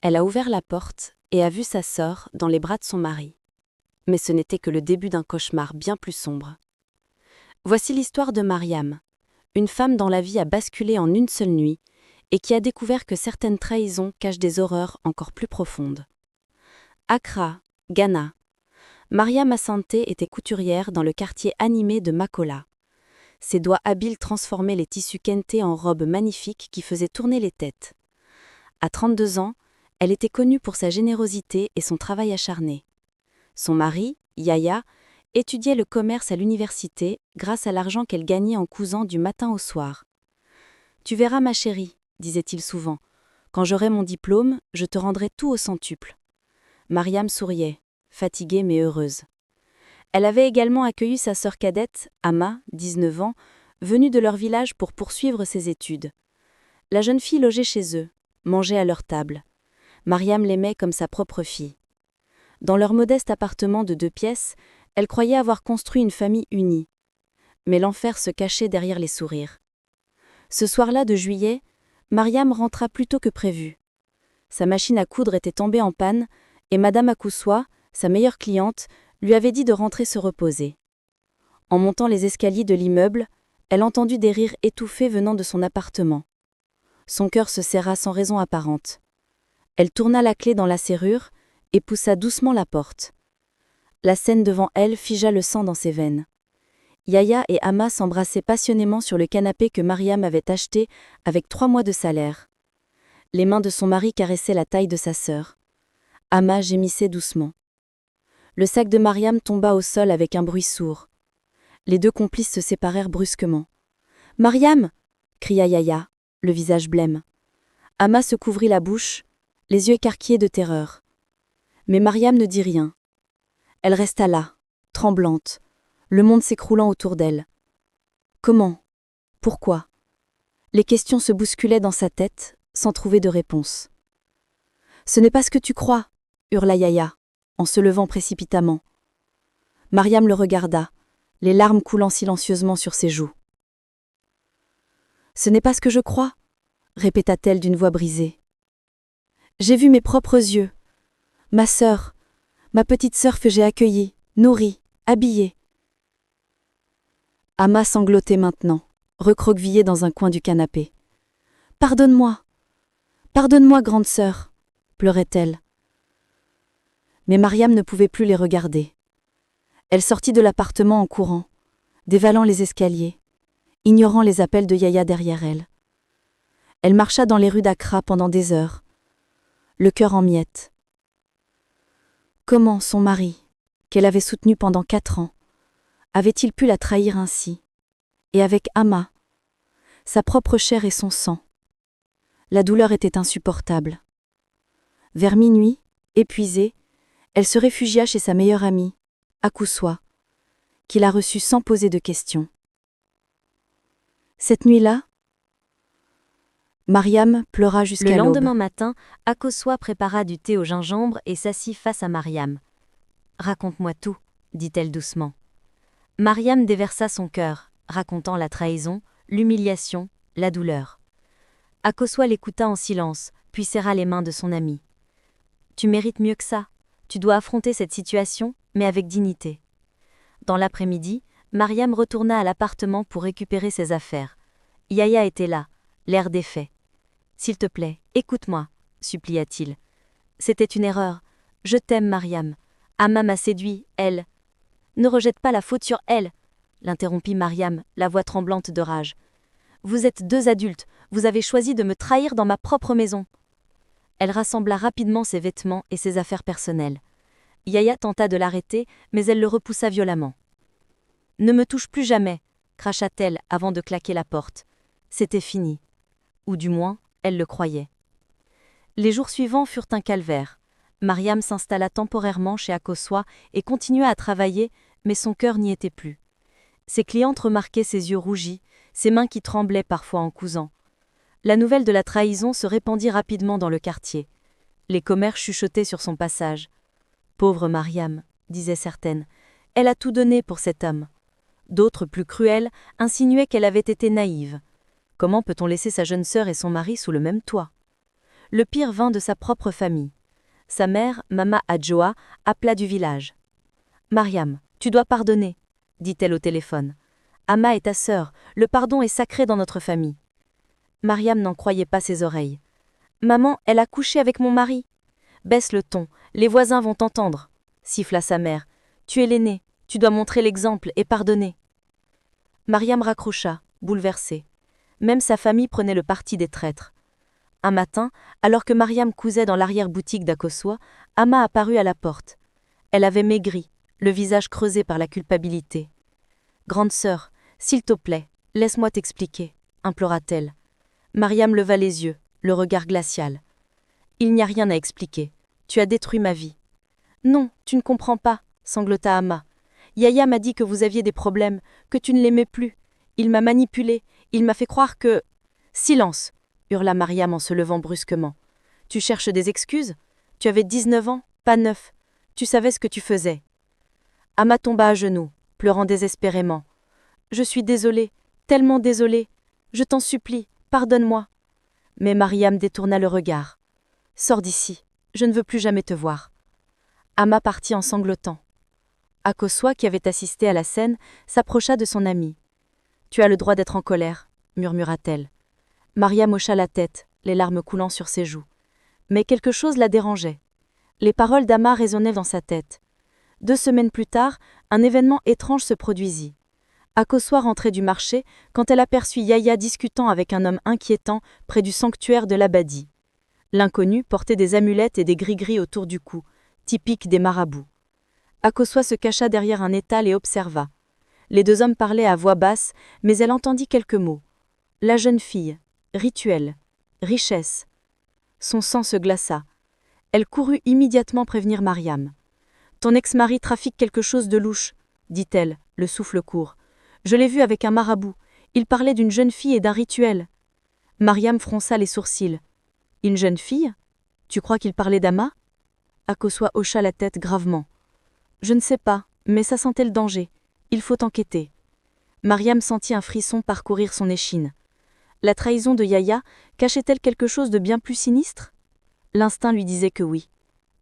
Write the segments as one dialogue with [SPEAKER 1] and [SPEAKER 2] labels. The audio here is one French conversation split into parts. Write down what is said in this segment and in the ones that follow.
[SPEAKER 1] Elle a ouvert la porte et a vu sa sœur dans les bras de son mari. Mais ce n'était que le début d'un cauchemar bien plus sombre. Voici l'histoire de Mariam, une femme dont la vie a basculé en une seule nuit et qui a découvert que certaines trahisons cachent des horreurs encore plus profondes. Accra, Ghana. Mariam Asante était couturière dans le quartier animé de Makola. Ses doigts habiles transformaient les tissus kentés en robes magnifiques qui faisaient tourner les têtes. À 32 ans, elle était connue pour sa générosité et son travail acharné. Son mari, Yaya, étudiait le commerce à l'université grâce à l'argent qu'elle gagnait en cousant du matin au soir. « Tu verras ma chérie, disait-il souvent, quand j'aurai mon diplôme, je te rendrai tout au centuple. » Mariam souriait, fatiguée mais heureuse. Elle avait également accueilli sa sœur cadette, Ama, 19 ans, venue de leur village pour poursuivre ses études. La jeune fille logeait chez eux, mangeait à leur table. Mariam l'aimait comme sa propre fille. Dans leur modeste appartement de 2 pièces, elle croyait avoir construit une famille unie. Mais l'enfer se cachait derrière les sourires. Ce soir-là de juillet, Mariam rentra plus tôt que prévu. Sa machine à coudre était tombée en panne et Madame Akoussoua, sa meilleure cliente, lui avait dit de rentrer se reposer. En montant les escaliers de l'immeuble, elle entendit des rires étouffés venant de son appartement. Son cœur se serra sans raison apparente. Elle tourna la clé dans la serrure et poussa doucement la porte. La scène devant elle figea le sang dans ses veines. Yaya et Ama s'embrassaient passionnément sur le canapé que Mariam avait acheté avec 3 mois de salaire. Les mains de son mari caressaient la taille de sa sœur. Ama gémissait doucement. Le sac de Mariam tomba au sol avec un bruit sourd. Les 2 complices se séparèrent brusquement. « Mariam !» cria Yaya, le visage blême. Ama se couvrit la bouche, les yeux écarquillés de terreur. Mais Mariam ne dit rien. Elle resta là, tremblante, le monde s'écroulant autour d'elle. Comment ? Pourquoi ? Les questions se bousculaient dans sa tête, sans trouver de réponse. « Ce n'est pas ce que tu crois !» hurla Yaya, en se levant précipitamment. Mariam le regarda, les larmes coulant silencieusement sur ses joues. « Ce n'est pas ce que je crois !» répéta-t-elle d'une voix brisée. « J'ai vu mes propres yeux. Ma sœur, ma petite sœur que j'ai accueillie, nourrie, habillée. » Ama sanglotait maintenant, recroquevillée dans un coin du canapé. « Pardonne-moi, grande sœur !» pleurait-elle. Mais Mariam ne pouvait plus les regarder. Elle sortit de l'appartement en courant, dévalant les escaliers, ignorant les appels de Yaya derrière elle. Elle marcha dans les rues d'Accra pendant des heures, le cœur en miettes. Comment son mari, qu'elle avait soutenu pendant 4 ans, avait-il pu la trahir ainsi, et avec Ama, sa propre chair et son sang? La douleur était insupportable. Vers minuit, épuisée, elle se réfugia chez sa meilleure amie, Akoussoua, qui la reçut sans poser de questions. Cette nuit-là, Mariam pleura jusqu'à l'aube.
[SPEAKER 2] Le lendemain matin, Akoussoua prépara du thé au gingembre et s'assit face à Mariam. « Raconte-moi tout, » dit-elle doucement. Mariam déversa son cœur, racontant la trahison, l'humiliation, la douleur. Akoussoua l'écouta en silence, puis serra les mains de son amie. « Tu mérites mieux que ça. Tu dois affronter cette situation, mais avec dignité. » Dans l'après-midi, Mariam retourna à l'appartement pour récupérer ses affaires. Yaya était là, l'air défait. « S'il te plaît, écoute-moi, » supplia-t-il. « C'était une erreur. Je t'aime, Mariam. Ama m'a séduit, elle. »« Ne rejette pas la faute sur elle, » l'interrompit Mariam, la voix tremblante de rage. « Vous êtes 2 adultes, vous avez choisi de me trahir dans ma propre maison. » Elle rassembla rapidement ses vêtements et ses affaires personnelles. Yaya tenta de l'arrêter, mais elle le repoussa violemment. « Ne me touche plus jamais, » cracha-t-elle avant de claquer la porte. C'était fini. Ou du moins, elle le croyait. Les jours suivants furent un calvaire. Mariam s'installa temporairement chez Akoussoua et continua à travailler, mais son cœur n'y était plus. Ses clientes remarquaient ses yeux rougis, ses mains qui tremblaient parfois en cousant. La nouvelle de la trahison se répandit rapidement dans le quartier. Les commères chuchotaient sur son passage. « Pauvre Mariam », disaient certaines, « elle a tout donné pour cet homme. » D'autres, plus cruelles, insinuaient qu'elle avait été naïve. Comment peut-on laisser sa jeune sœur et son mari sous le même toit ? Le pire vint de sa propre famille. Sa mère, Mama Adjoa, appela du village. « Mariam, tu dois pardonner, dit-elle au téléphone. Ama est ta sœur, le pardon est sacré dans notre famille. Mariam n'en croyait pas ses oreilles. Maman, elle a couché avec mon mari. Baisse le ton, les voisins vont t'entendre, siffla sa mère. Tu es l'aînée, tu dois montrer l'exemple et pardonner. Mariam raccrocha, bouleversée. Même sa famille prenait le parti des traîtres. Un matin, alors que Mariam cousait dans l'arrière-boutique d'Akosua, Ama apparut à la porte. Elle avait maigri, le visage creusé par la culpabilité. « Grande sœur, s'il te plaît, laisse-moi t'expliquer, » implora-t-elle. Mariam leva les yeux, le regard glacial. « Il n'y a rien à expliquer. Tu as détruit ma vie. »« Non, tu ne comprends pas, » sanglota Ama. « Yaya m'a dit que vous aviez des problèmes, que tu ne l'aimais plus. Il m'a manipulée, il m'a fait croire que… » « Silence !» hurla Mariam en se levant brusquement. « Tu cherches des excuses ? Tu avais 19 ans, pas 9. Tu savais ce que tu faisais. » Ama tomba à genoux, pleurant désespérément. « Je suis désolée, tellement désolée. Je t'en supplie, pardonne-moi. » Mais Mariam détourna le regard. « Sors d'ici, je ne veux plus jamais te voir. » Ama partit en sanglotant. Akosua, qui avait assisté à la scène, s'approcha de son amie. « Tu as le droit d'être en colère, » murmura-t-elle. Mariam hocha la tête, les larmes coulant sur ses joues. Mais quelque chose la dérangeait. Les paroles d'Ama résonnaient dans sa tête. 2 semaines plus tard, un événement étrange se produisit. Akosua rentrait du marché quand elle aperçut Yaya discutant avec un homme inquiétant près du sanctuaire de l'Abadi. L'inconnu portait des amulettes et des gris-gris autour du cou, typiques des marabouts. Akosua se cacha derrière un étal et observa. Les 2 hommes parlaient à voix basse, mais elle entendit quelques mots. La jeune fille, rituel, richesse. Son sang se glaça. Elle courut immédiatement prévenir Mariam. « Ton ex-mari trafique quelque chose de louche, » dit-elle, le souffle court. « Je l'ai vu avec un marabout. Il parlait d'une jeune fille et d'un rituel. » Mariam fronça les sourcils. « Une jeune fille ? Tu crois qu'il parlait d'Ama » Akosua hocha la tête gravement. « Je ne sais pas, mais ça sentait le danger. Il faut enquêter. » Mariam sentit un frisson parcourir son échine. La trahison de Yaya cachait-elle quelque chose de bien plus sinistre ? L'instinct lui disait que oui.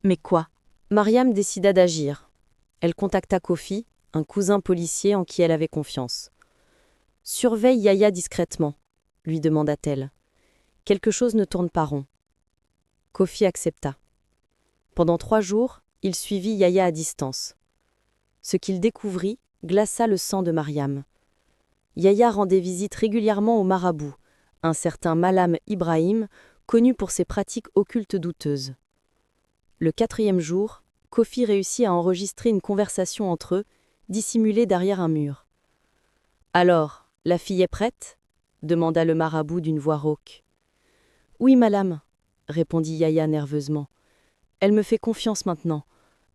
[SPEAKER 2] Mais quoi ?
[SPEAKER 1] Mariam décida d'agir. Elle contacta Kofi, un cousin policier en qui elle avait confiance. « Surveille Yaya discrètement, » lui demanda-t-elle. « Quelque chose ne tourne pas rond. » Kofi accepta. Pendant 3 jours, il suivit Yaya à distance. Ce qu'il découvrit glaça le sang de Mariam. Yaya rendait visite régulièrement au marabout, un certain Malam Ibrahim, connu pour ses pratiques occultes douteuses. Le 4e jour, Kofi réussit à enregistrer une conversation entre eux, dissimulée derrière un mur. « Alors, la fille est prête ?» demanda le marabout d'une voix rauque. « Oui, Malam, » répondit Yaya nerveusement. « Elle me fait confiance maintenant.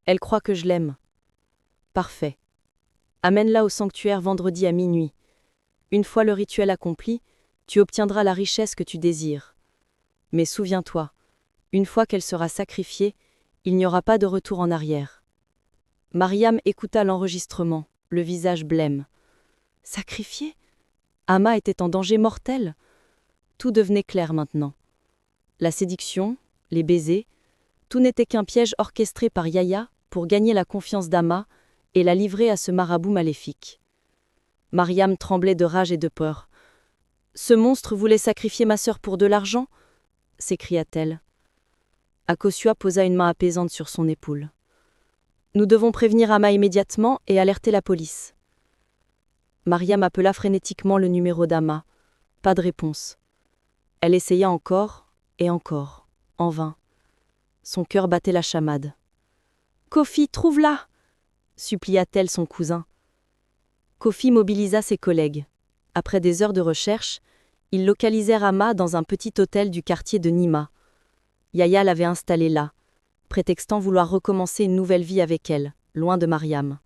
[SPEAKER 1] Elle croit que je l'aime. »« Parfait. Amène-la au sanctuaire vendredi à minuit. Une fois le rituel accompli, tu obtiendras la richesse que tu désires. Mais souviens-toi, une fois qu'elle sera sacrifiée, il n'y aura pas de retour en arrière. » Mariam écouta l'enregistrement, le visage blême. Sacrifiée ? Ama était en danger mortel. Tout devenait clair maintenant. La séduction, les baisers, tout n'était qu'un piège orchestré par Yaya pour gagner la confiance d'Ama et la livrer à ce marabout maléfique. Mariam tremblait de rage et de peur. « Ce monstre voulait sacrifier ma sœur pour de l'argent ?» s'écria-t-elle. Akosua posa une main apaisante sur son épaule. « Nous devons prévenir Ama immédiatement et alerter la police. » Mariam appela frénétiquement le numéro d'Ama. Pas de réponse. Elle essaya encore et encore, en vain. Son cœur battait la chamade. « Kofi, trouve-la !» supplia-t-elle son cousin. Kofi mobilisa ses collègues. Après des heures de recherche, ils localisèrent Ama dans un petit hôtel du quartier de Nima. Yaya l'avait installée là, prétextant vouloir recommencer une nouvelle vie avec elle, loin de Mariam.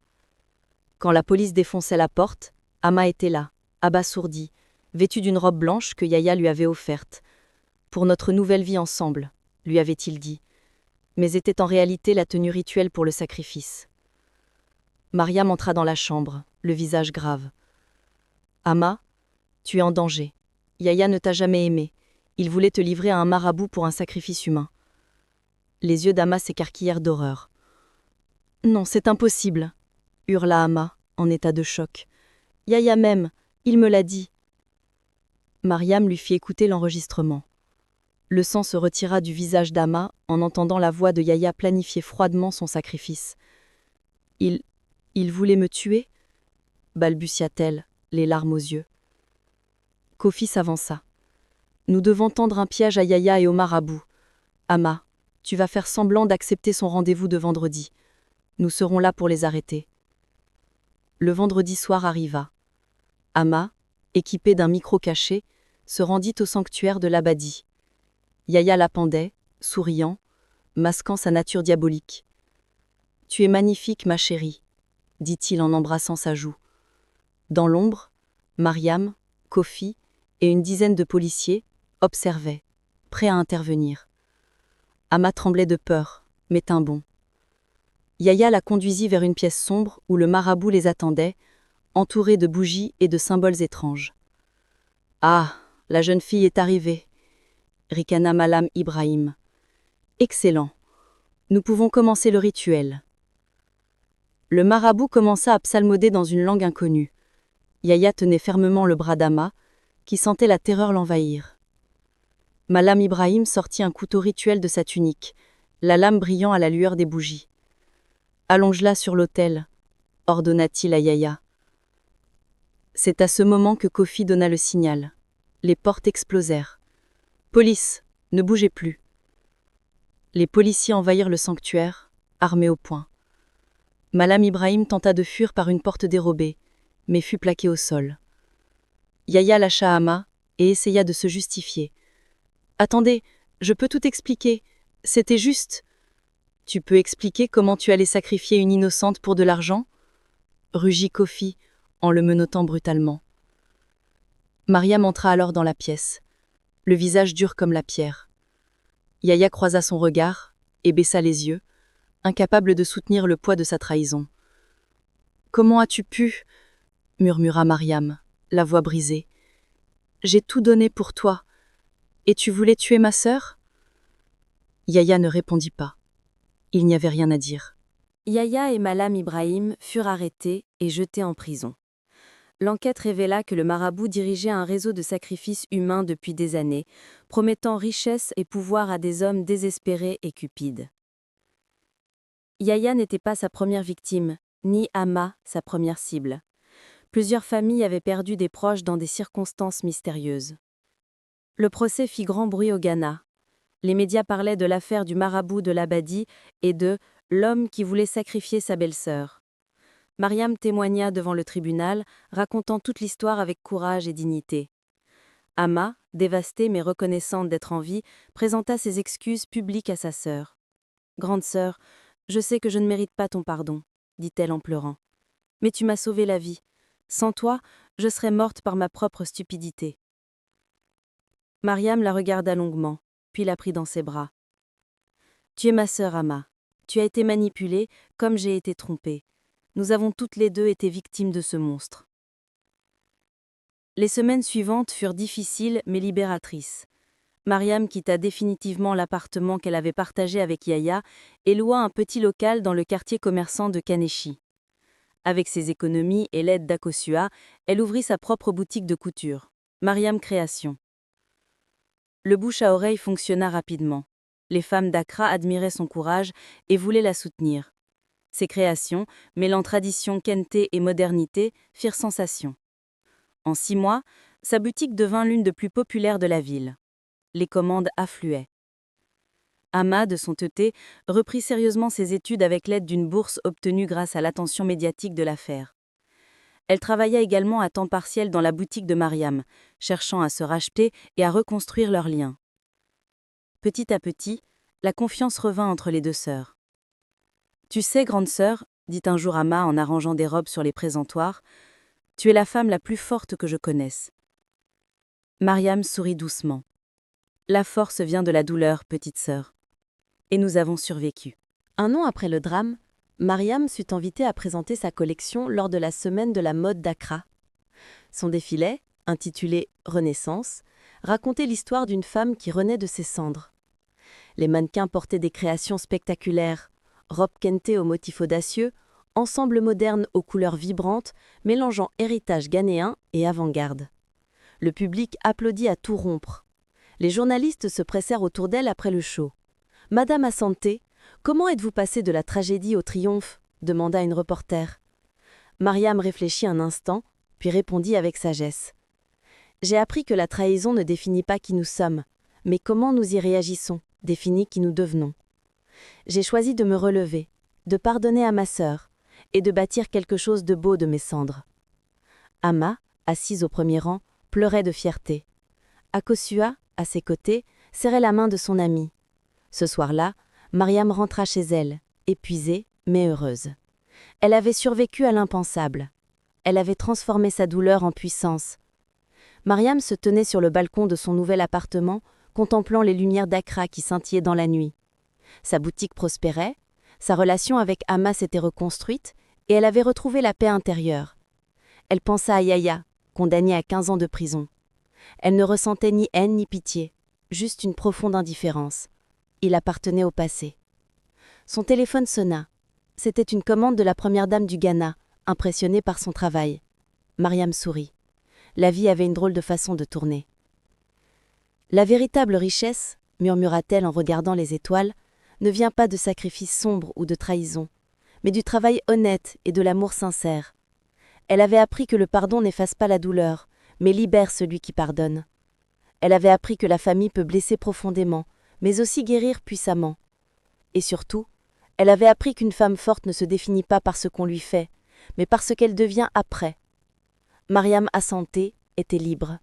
[SPEAKER 1] Quand la police défonçait la porte, Ama était là, abasourdie, vêtue d'une robe blanche que Yaya lui avait offerte. « Pour notre nouvelle vie ensemble », lui avait-il dit, mais était en réalité la tenue rituelle pour le sacrifice. Mariam entra dans la chambre, le visage grave. « Ama, tu es en danger. Yaya ne t'a jamais aimé.
[SPEAKER 3] Il voulait te livrer à un marabout pour un sacrifice humain. Les yeux d'Ama s'écarquillèrent d'horreur. Non, c'est impossible, hurla Ama, en état de choc. Yahya même, il me l'a dit. Mariam lui fit écouter l'enregistrement. Le sang se retira du visage d'Ama en entendant la voix de Yahya planifier froidement son sacrifice. Il voulait me tuer balbutia-t-elle, les larmes aux yeux. Kofi s'avança. Nous devons tendre un piège à Yahya et au marabout. Ama, tu vas faire semblant d'accepter son rendez-vous de vendredi. Nous serons là pour les arrêter. Le vendredi soir arriva. Ama, équipée d'un micro caché, se rendit au sanctuaire de l'Abadi. Yahya la pendait, souriant, masquant sa nature diabolique. « Tu es magnifique, ma chérie », dit-il en embrassant sa joue. Dans l'ombre, Mariam, Kofi et une dizaine de policiers observaient, prêts à intervenir. Ama tremblait de peur, mais tint bon. Yahya la conduisit vers une pièce sombre où le marabout les attendait, entouré de bougies et de symboles étranges. « Ah, la jeune fille est arrivée », ricana Malam Ibrahim. « Excellent. Nous pouvons commencer le rituel. » Le marabout commença à psalmodier dans une langue inconnue. Yahya tenait fermement le bras d'Ama, qui sentait la terreur l'envahir. Malam Ibrahim sortit un couteau rituel de sa tunique, la lame brillant à la lueur des bougies. « Allonge-la sur l'autel », ordonna-t-il à Yahya. C'est à ce moment que Kofi donna le signal. Les portes explosèrent. « Police, ne bougez plus !» Les policiers envahirent le sanctuaire, armés au poing. Malam Ibrahim tenta de fuir par une porte dérobée, mais fut plaqué au sol. Yahya lâcha Ama et essaya de se justifier. « Attendez, je peux tout expliquer. C'était juste. »« Tu peux expliquer comment tu allais sacrifier une innocente pour de l'argent ?» rugit Kofi, en le menottant brutalement. Mariam entra alors dans la pièce, le visage dur comme la pierre. Yahya croisa son regard et baissa les yeux, incapable de soutenir le poids de sa trahison. « Comment as-tu pu ?» murmura Mariam, la voix brisée. « J'ai tout donné pour toi. Et tu voulais tuer ma sœur ?» Yahya ne répondit pas. Il n'y avait rien à dire.
[SPEAKER 1] Yahya et Malam Ibrahim furent arrêtés et jetés en prison. L'enquête révéla que le marabout dirigeait un réseau de sacrifices humains depuis des années, promettant richesse et pouvoir à des hommes désespérés et cupides. Yahya n'était pas sa première victime, ni Ama sa première cible. Plusieurs familles avaient perdu des proches dans des circonstances mystérieuses. Le procès fit grand bruit au Ghana. Les médias parlaient de l'affaire du marabout de l'Abadi et de « l'homme qui voulait sacrifier sa belle-sœur ». Mariam témoigna devant le tribunal, racontant toute l'histoire avec courage et dignité. Ama, dévastée mais reconnaissante d'être en vie, présenta ses excuses publiques à sa sœur. « Grande sœur, je sais que je ne mérite pas ton pardon, » dit-elle en pleurant. « Mais tu m'as sauvé la vie. Sans toi, je serais morte par ma propre stupidité. » Mariam la regarda longuement, puis la prit dans ses bras. « Tu es ma sœur, Ama. Tu as été manipulée, comme j'ai été trompée. Nous avons toutes les deux été victimes de ce monstre. » Les semaines suivantes furent difficiles mais libératrices. Mariam quitta définitivement l'appartement qu'elle avait partagé avec Yahya et loua un petit local dans le quartier commerçant de Kaneshi. Avec ses économies et l'aide d'Akosua, elle ouvrit sa propre boutique de couture, Mariam Création. Le bouche à oreille fonctionna rapidement. Les femmes d'Accra admiraient son courage et voulaient la soutenir. Ses créations, mêlant tradition kente et modernité, firent sensation. En 6 mois, sa boutique devint l'une des plus populaires de la ville. Les commandes affluaient. Ama, de son côté, reprit sérieusement ses études avec l'aide d'une bourse obtenue grâce à l'attention médiatique de l'affaire. Elle travailla également à temps partiel dans la boutique de Mariam, cherchant à se racheter et à reconstruire leurs liens. Petit à petit, la confiance revint entre les deux sœurs. « Tu sais, grande sœur, » dit un jour Ama en arrangeant des robes sur les présentoirs, « tu es la femme la plus forte que je connaisse. » Mariam sourit doucement. « La force vient de la douleur, petite sœur. Et nous avons survécu. » Un an après le drame, Mariam fut invitée à présenter sa collection lors de la semaine de la mode d'Accra. Son défilé, intitulé Renaissance, racontait l'histoire d'une femme qui renaît de ses cendres. Les mannequins portaient des créations spectaculaires, robes kentées aux motifs audacieux, ensembles modernes aux couleurs vibrantes, mélangeant héritage ghanéen et avant-garde. Le public applaudit à tout rompre. Les journalistes se pressèrent autour d'elle après le show. « Madame Asante, comment êtes-vous passée de la tragédie au triomphe ?» demanda une reporter. Mariam réfléchit un instant, puis répondit avec sagesse. « J'ai appris que la trahison ne définit pas qui nous sommes, mais comment nous y réagissons, définit qui nous devenons. J'ai choisi de me relever, de pardonner à ma sœur, et de bâtir quelque chose de beau de mes cendres. » Ama, assise au premier rang, pleurait de fierté. Akosua, à ses côtés, serrait la main de son amie. Ce soir-là, Mariam rentra chez elle, épuisée, mais heureuse. Elle avait survécu à l'impensable. Elle avait transformé sa douleur en puissance. Mariam se tenait sur le balcon de son nouvel appartement, contemplant les lumières d'Accra qui scintillaient dans la nuit. Sa boutique prospérait, sa relation avec Ama s'était reconstruite, et elle avait retrouvé la paix intérieure. Elle pensa à Yaya, condamné à 15 ans de prison. Elle ne ressentait ni haine ni pitié, juste une profonde indifférence. Il appartenait au passé. Son téléphone sonna. C'était une commande de la première dame du Ghana, impressionnée par son travail. Mariam sourit. La vie avait une drôle de façon de tourner. La véritable richesse, murmura-t-elle en regardant les étoiles, ne vient pas de sacrifices sombres ou de trahison, mais du travail honnête et de l'amour sincère. Elle avait appris que le pardon n'efface pas la douleur, mais libère celui qui pardonne. Elle avait appris que la famille peut blesser profondément, mais aussi guérir puissamment. Et surtout, elle avait appris qu'une femme forte ne se définit pas par ce qu'on lui fait, mais par ce qu'elle devient après. Mariam Asante était libre,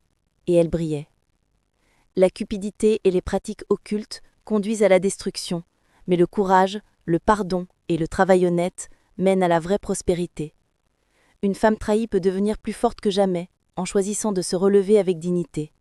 [SPEAKER 1] et elle brillait. La cupidité et les pratiques occultes conduisent à la destruction, mais le courage, le pardon et le travail honnête mènent à la vraie prospérité. Une femme trahie peut devenir plus forte que jamais, en choisissant de se relever avec dignité.